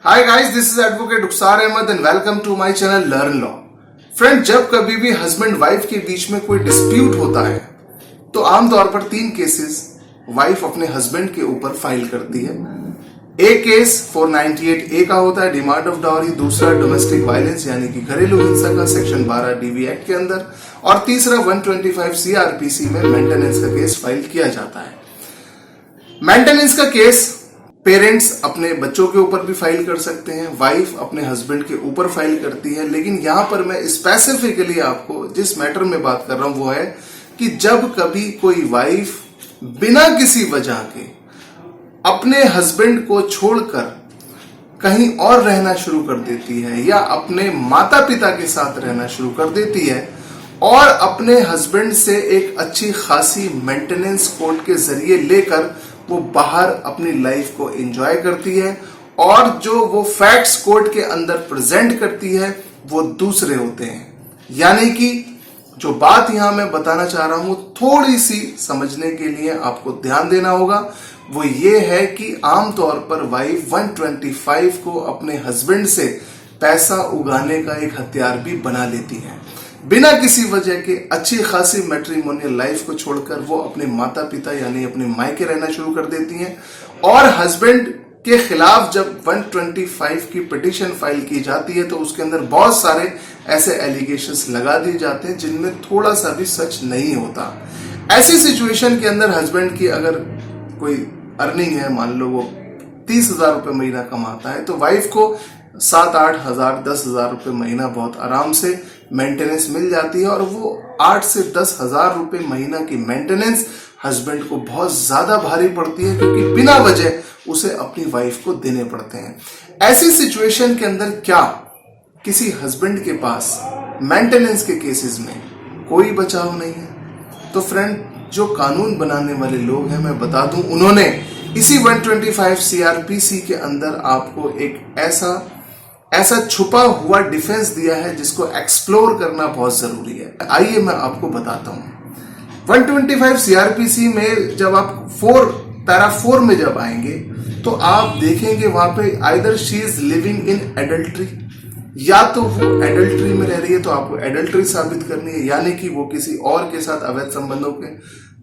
Hi guys, this is advocate Ukhsar Ahmad and welcome to my channel learn law. Friend, जब कभी भी husband wife के बीच में कोई डिस्प्यूट होता है तो आमतौर पर तीन केसेस वाइफ अपने हस्बैंड के ऊपर फाइल करती है। एक केस 498A का होता है, डिमांड ऑफ डाउरी। दूसरा डोमेस्टिक वायलेंस यानी कि घरेलू हिंसा का सेक्शन 12 DV एक्ट के अंदर। और तीसरा 125 CRPC में मेंटेनेंस का केस फाइल किया जाता है। मेंटेनेंस का केस पेरेंट्स अपने बच्चों के ऊपर भी फाइल कर सकते हैं, वाइफ अपने हस्बैंड के ऊपर फाइल करती है। लेकिन यहां पर मैं स्पेसिफिकली आपको जिस मैटर में बात कर रहा हूं वो है कि जब कभी कोई वाइफ बिना किसी वजह के अपने हस्बैंड को छोड़कर कहीं और रहना शुरू कर देती है या अपने माता पिता के साथ रहना शुरू कर देती है और अपने हस्बैंड से एक अच्छी खासी मेंटेनेंस कोर्ट के जरिए लेकर वो बाहर अपनी लाइफ को एंजॉय करती है और जो वो फैक्ट्स कोर्ट के अंदर प्रेजेंट करती है वो दूसरे होते हैं। यानी कि जो बात यहां मैं बताना चाह रहा हूं थोड़ी सी समझने के लिए आपको ध्यान देना होगा, वो ये है कि आमतौर पर वाइफ 125 को अपने हस्बैंड से पैसा उगाने का एक हथियार भी बना लेती है। बिना किसी वजह के अच्छी खासी मैट्रिमोनियल लाइफ को छोड़कर वो अपने माता पिता यानी अपने मायके रहना शुरू कर देती हैं और हस्बैंड के खिलाफ जब 125 की पिटीशन फाइल की जाती है तो उसके अंदर बहुत सारे ऐसे एलिगेशंस लगा दिए जाते हैं जिनमें थोड़ा सा भी सच नहीं होता। ऐसी सिचुएशन के अंदर हस्बैंड की अगर कोई अर्निंग है, मान लो वो 30,000 रुपए महीना कमाता है, तो वाइफ को 7-8 हजार 10,000 रुपए महीना बहुत आराम से मेंटेनेंस मिल जाती है और वो 8 से 10,000 रुपए महीना की मेंटेनेंस हस्बैंड को बहुत ज्यादा भारी पड़ती है क्योंकि बिना वजह उसे अपनी वाइफ को देने पड़ते हैं। ऐसी सिचुएशन के अंदर क्या किसी हस्बैंड के पास मेंटेनेंस के केसेस में कोई बचाव नहीं है? तो फ्रेंड, जो कानून बनाने वाले लोग हैं मैं बता दूं, उन्होंने इसी 125 CRPC के अंदर आपको एक ऐसा छुपा हुआ डिफेंस दिया है जिसको एक्सप्लोर करना बहुत जरूरी है। आइए मैं आपको बताता हूं। 125 CRPC में जब आप पैरा 4 में जब आएंगे तो आप देखेंगे वहां पे either she is living in adultery, या तो वो एडल्ट्री में रह रही है तो आपको एडल्ट्री साबित करनी है, यानी कि वो किसी और के साथ अवैध संबंधों के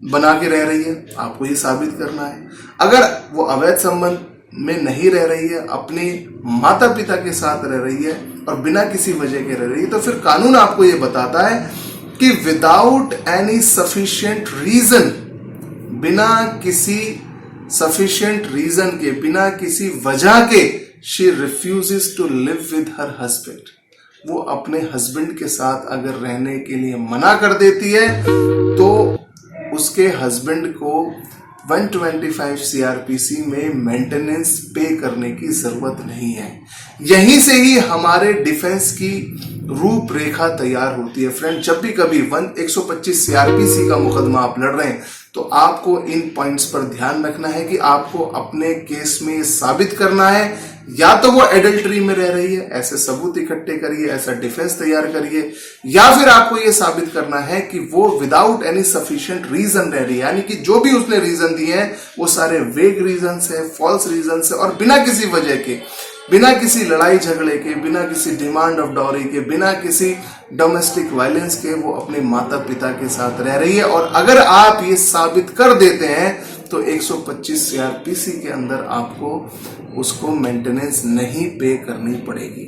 बना के रह रही है, आपको ये साबित करना है। अगर वो अवैध संबंध में नहीं रह रही है, अपने माता पिता के साथ रह रही है और बिना किसी वजह के रह रही है, तो फिर कानून आपको ये बताता है कि विदाउट एनी सफिशिएंट रीजन, बिना किसी सफिशिएंट रीजन के, बिना किसी वजह के, she refuses to live with her husband. वो अपने हस्बैंड के साथ अगर रहने के लिए मना कर देती है तो उसके हस्बैंड को 125 CRPC में मेंटेनेंस पे करने की जरूरत नहीं है। यहीं से ही हमारे डिफेंस की रूपरेखा तैयार होती है। फ्रेंड, जब भी कभी 125 CRPC का मुकदमा आप लड़ रहे हैं तो आपको इन पॉइंट्स पर ध्यान रखना है कि आपको अपने केस में साबित करना है या तो वो एडल्ट्री में रह रही है, ऐसे सबूत इकट्ठे करिए, ऐसा डिफेंस तैयार करिए, या फिर आपको ये साबित करना है कि वो विदाउट एनी सफिशिएंट रीजन रह रही है, यानी कि जो भी उसने रीजन दिए हैं वो सारे वेग रीजन है, फॉल्स रीजन है और बिना किसी वजह के, बिना किसी लड़ाई झगड़े के, बिना किसी डिमांड ऑफ डाउरी के, बिना किसी डोमेस्टिक वायलेंस के वो अपने माता पिता के साथ रह रही है। और अगर आप ये साबित कर देते हैं तो 125 CRPC के अंदर आपको उसको मेंटेनेंस नहीं पे करनी पड़ेगी।